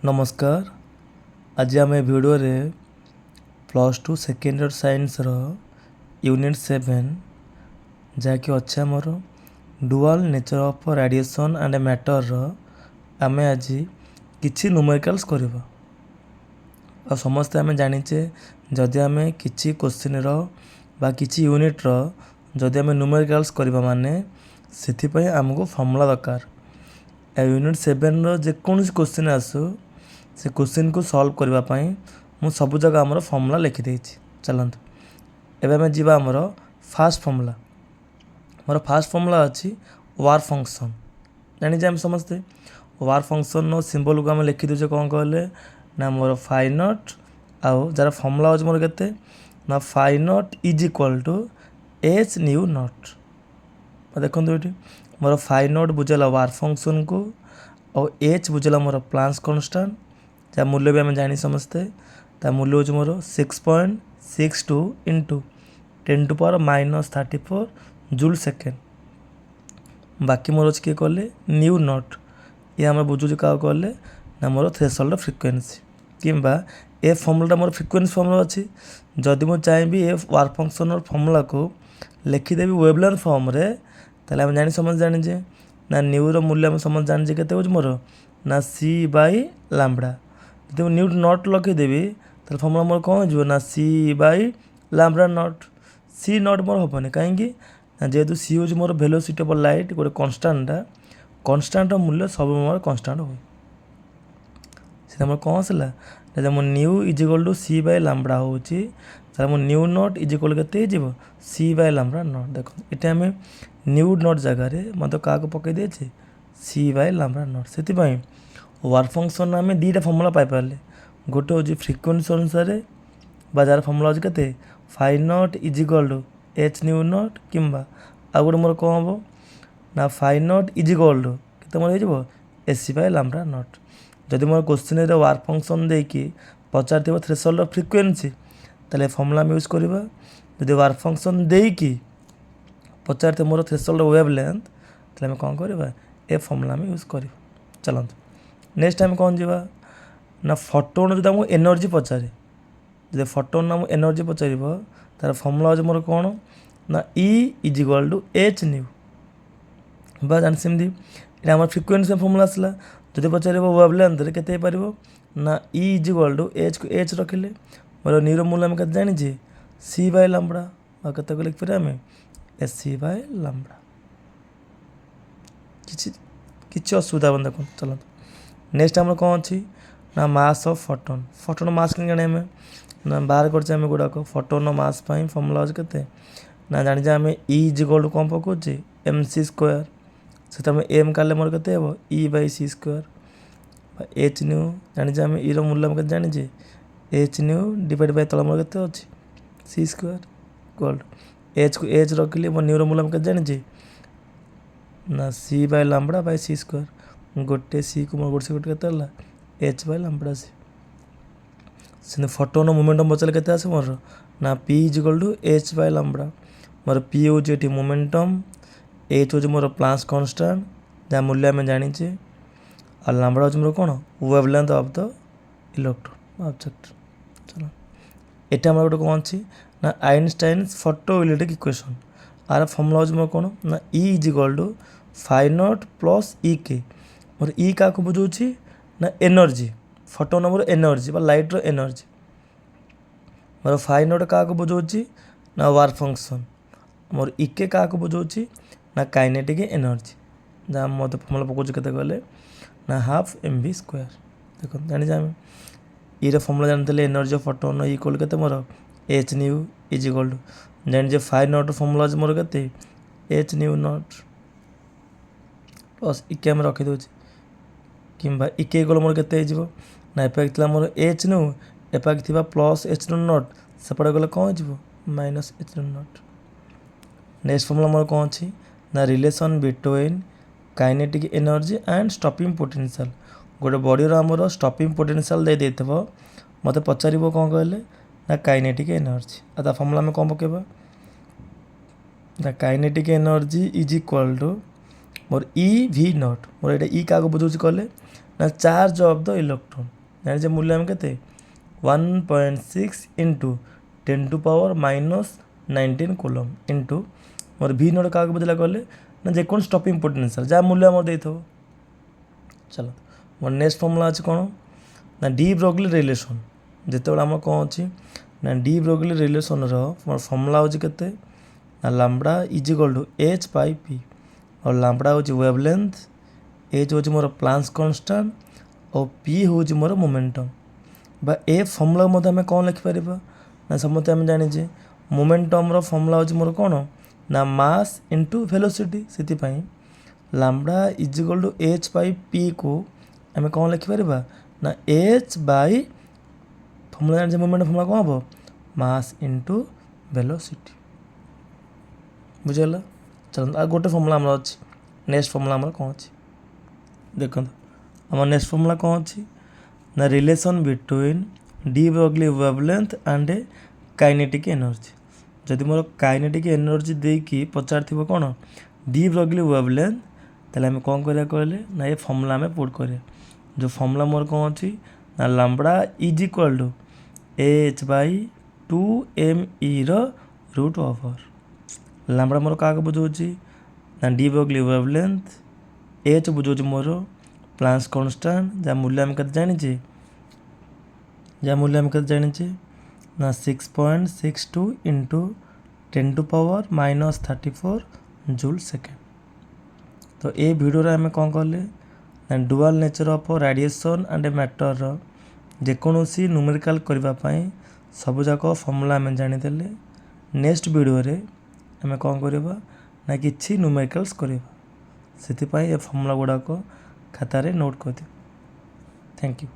नमस्कार। आज आम भिडियो रे +2 सेकेंड इयर साइंस यूनिट 7 जहाँकि अच्छे आमर dual nature of radiation and matter आम आज किछि न्यूमेरिकल्स करबा। आ समस्ते आम जानिचे जदि आम किछि क्वेश्चन बा किछि यूनिट जदि आम न्यूमेरिकल्स करबा माने सेथिपई आमको फॉर्मूला दरकार। यूनिट 7 जेकोसी क्वेश्चन आसू से क्वेश्चन को सॉल्व करने मु सब जगह आमर फॉर्मूला लिखिदे। चलत एवं आम जीवा आमर फास्ट फॉर्मूला। मोर फास्ट फॉर्मूला अच्छी वार फंक्शन। जानी आम समस्ते वार फंक्शन सिंबल को आम लिखिदे कौन कहले ना मोर फाइ नॉट आउ जार फॉर्मूला हो मोर के ना phi not is equal to h nu not. देखो ये मोर फाइ नॉट बुझेला वार फंक्शन को और एच बुझेला मोर प्लांक्स कांस्टेंट जहाँ मूल्य भी आम जानी समस्ते ता मूल्य हो मोर 6.62 इंटू 10⁻⁻34 जूल सेकेंड। बाकी मोर किए कहले न्यू नॉट ये आम बुझुचे क्या कहले ना मोर थ्रेशोल्ड फ्रिक्वेंसी किंबा a formula more frequency formula अच्छी। जदि मुझे चाहिए ए वार फंक्शन फॉर्मूला को लिखिदेवी वेवलेंथ फॉर्म रे ताले आम जानी समझ जानी ना न्यू मूल्य आम समझ जानी के मोर ना सी बाई लैम्बडा। जब न्यू नॉट लखीदेवी तो फॉर्मूला मोर कौन हो ना सी by lambda naught. C naught मोर हेनी कहीं जेहेतु सी हूँ मोर वेलोसिटी ऑफ लाइट गोटे कन्स्टांट मूल्य सब मोर कन्स्टांट हुए से मोर कौन आसला जब मोर nu is equal to c by lambda हो मोर न्यू नॉट इज इक्वल के सी बाई लैम्बडा नॉट। देखो ये आम न्यू नॉट जगार मत क्या पकई दे सी बाई लैम्बडा नॉट। से वार फंक्शन आम दीटा फॉर्मूला पाइपारे गोटे हूँ फ्रिक्वेंसी अनुसार जार फॉर्मूला हो के phi not is equal to h nu naught किंबा आ गोटे मोर कौन हम ना phi not is equal to के मोर हो एसी बाई लैम्बडा नॉट। जदि मोर क्वेश्चन वार फंक्शन देकी पचार थ्रेशोल्ड फ्रिक्वेंसी ताले फॉर्मूला आम यूज करवा। जदि वार फंक्शन देकी पचार मोर थ्रेशोल्ड वेवलेंथ ताले आम कौन करवा ए फॉर्मूला आम यूज कर। चलते नेक्स्ट टाइम कौन जावा ना फोटोन जो आमको एनर्जी पचारे जब फोटोन आम एनर्जी पचार तार फॉर्मूला हो मोर कौन ना E is equal to h nu बा जान सेमती ये आम फ्रिक्वेंसी फॉर्मूला आसला। जब पचार वेवलेंथ के ना E is equal to H को एच रखिले मोर न्यूर मूल्य आम के जानी सी बाई लैम्बडा और के लिख पारे आम एस सी बाई लैम्बडा। किसी असुविधा बंद देखो। चलते नेक्स्ट आम कौन अच्छी ना मास ऑफ फोटोन। फोटोन मास कहीं जाने आम ना बाहर कर गुड़ाक फोटोन मास फॉर्मूला हो के ना जानी आम इज इक्वल टू कौन पकाचे एम सी स्क्वायर से एम काले मोर के E by C square h nu जानी आम ई मूल्य आम जानी एच न्यू डिवाइड बाई तला मोर के अच्छी C square equal to H को एच रखिली मोर न्यूर मूल्य आम जानी ना सी by lambda by C square गोटे सी को मोर गोटे गोटे के एच बाई लैम्बडा से फोटोन मोमेंटम बचाले के आस मोर ना P is equal to H by lambda मोर पी हूँ ये मोमेंटम एच हूँ मोर प्लांक्स कांस्टेंट जहाँ मूल्य आम जानीचे और लैम्बडा हूँ मोर कौन wavelength of the electron object. चलो ये आम गोटे कौन अच्छी ना आइनस्टाइन्स फोटो इलेक्ट्रिक इक्वेशन आर फॉर्मूला हूँ मोर कौन ना E is equal to phi naught plus E K मोर ई क्या बुझाऊँ ना एनर्जी फोटोन मोर एनर्जी लाइट रो एनर्जी मोर फाइ नॉट क्या बुझाऊँ ना वार फंक्शन मोर इके क्या बुझाऊँ ना काइनेटिक एनर्जी जहाँ मत फॉर्मूला पकाऊँ के ना हाफ एम बी स्क्वायर। देखो जानी आम ये फॉर्मूला जानते एनर्जी ऑफ फोटोन इक्वल के मोर h nu is equal to जानी फाइ नॉट फॉर्मूला मोर के एच न्यू नॉट प्लस इके आम रखीदे कि इके इक्वल मोर के ना एपाक मोर एच न्यू एपाक थी प्लस एच न्यू नॉट सेपटे गले कौन हो minus h nu naught. Next formula मोर कौन अच्छी ना relation between kinetic energy and stopping potential गोटे बॉडी आमर स्टॉपिंग पोटेंशियल दे देव मत पचार कौन कहले ना काइनेटिक एनर्जी आ फॉर्मूला में कौन पकेबा ना kinetic energy is equal to मोर ई वी नॉट मोर ये ई क्या बुझाऊँ कहले ନା ଚାର୍ଜ ଅଫ୍ ଦ ଇଲେକ୍ଟ୍ରନ୍। ଜାଣିଛେ ମୂଲ୍ୟ ଆମେ କେତେ 1.6 ଇଣ୍ଟୁ 10⁻⁻19 କୁଲମ୍ ଇଣ୍ଟୁ ମୋର ଭି ନଟ୍ କାହାକୁ ବୁଝିଲା କହିଲେ ନା ଯେକୌଣସି ଷ୍ଟପିଂ ପୋଟେନ୍ସିଆଲ୍ ଯାହା ମୂଲ୍ୟ ଆମର ଦେଇଥିବ। ଚାଲ ମୋର ନେକ୍ସଟ ଫର୍ମୁଲା ଅଛି କ'ଣ ନା ଡି ବ୍ରୋଗ୍ଲି ରିଲେସନ୍। ଯେତେବେଳେ ଆମର କ'ଣ ଅଛି ନା ଡି ବ୍ରୋଗ୍ଲି ରିଲେସନ୍ର ମୋର ଫର୍ମୁଲା ହେଉଛି କେତେ ନା lambda is equal to H Bai P. ଆଉ ଲାମ୍ବଡ଼ା ହେଉଛି ୱେଭ୍ ଲେନ୍ଥ, ଏଚ୍ ହେଉଛି ମୋର ପ୍ଲାନ୍କସ୍ କନଷ୍ଟାଣ୍ଟ ଆଉ ପି ହେଉଛି ମୋର ମୋମେଣ୍ଟମ୍। ବା ଏ ଫର୍ମୁଲା ମଧ୍ୟ ଆମେ କ'ଣ ଲେଖିପାରିବା ନା ସମସ୍ତେ ଆମେ ଜାଣିଛେ ମୋମେଣ୍ଟମ୍ର ଫର୍ମୁଲା ହେଉଛି ମୋର କ'ଣ ନା ମାସ୍ ଇଣ୍ଟୁ ଭେଲୋସିଟି। ସେଥିପାଇଁ lambda is equal to H Bai Piku ଆମେ କ'ଣ ଲେଖିପାରିବା ନା ଏଚ୍ ବାଇ ଫର୍ମୁଲା ଜାଣିଛେ ମୋମେଣ୍ଟ ଫର୍ମୁଲା କ'ଣ ହେବ ମାସ୍ ଇଣ୍ଟୁ ଭେଲୋସିଟି। ବୁଝିଗଲା। ଚାଲନ୍ତୁ ଆଉ ଗୋଟେ ଫର୍ମୁଲା ଆମର ଅଛି। ନେକ୍ସଟ ଫର୍ମୁଲା ଆମର କ'ଣ ଅଛି ଦେଖନ୍ତୁ। ଆମର ନେକ୍ସଟ ଫର୍ମୁଲା କ'ଣ ଅଛି ନା relation between de Broglie wavelength and kinetic energy. ଯଦି ମୋର କାଇନେଟିକ୍ ଏନର୍ଜି ଦେଇକି ପଚାରିଥିବ କ'ଣ ଡି ବ୍ରୋଗ୍ଲି ୱେଭଲେନ୍ଥ, ତାହେଲେ ଆମେ କ'ଣ କରିବା କହିଲେ ନା ଏ ଫର୍ମୁଲା ଆମେ ପୁଟ୍ କରିବା। ଯେଉଁ ଫର୍ମୁଲା ମୋର କ'ଣ ଅଛି ନା lambda is equal to H Bai 2mE ର ରୁଟ୍ ଓଭର୍। ଲାମ୍ବଡ଼ା ମୋର କାହାକୁ ବୁଝାଉଛି ନା ଡି ବ୍ରୋଗ୍ଲି ୱେଭଲେନ୍ଥ, ଏଚ୍ ବୁଝାଉଛି ମୋର ପ୍ଲାନ୍କସ୍ କନଷ୍ଟାଣ୍ଟ ଯାହା ମୂଲ୍ୟ ଆମେ କେତେ ଜାଣିଛେ ନା 6.62 ଇଣ୍ଟୁ 10⁻⁻34 ଜୁଲ୍ ସେକେଣ୍ଡ। ତ ଏ ଭିଡ଼ିଓରେ ଆମେ କ'ଣ କଲେ ନା dual nature of radiation and ମ୍ୟାଟର୍ର ଯେକୌଣସି ନ୍ୟୁମେରିକାଲ୍ କରିବା ପାଇଁ ସବୁଯାକ ଫର୍ମୁଲା ଆମେ ଜାଣିଦେଲେ। ନେକ୍ସଟ ଭିଡ଼ିଓରେ ଆମେ କ'ଣ କରିବା ନା କିଛି ନ୍ୟୁମେରିକାଲ୍ସ କରିବା। ସେଥିପାଇଁ ଏ ଫର୍ମୁଲା ଗୁଡ଼ାକ ଖାତାରେ ନୋଟ୍ କରିଦିଅ। Thank you.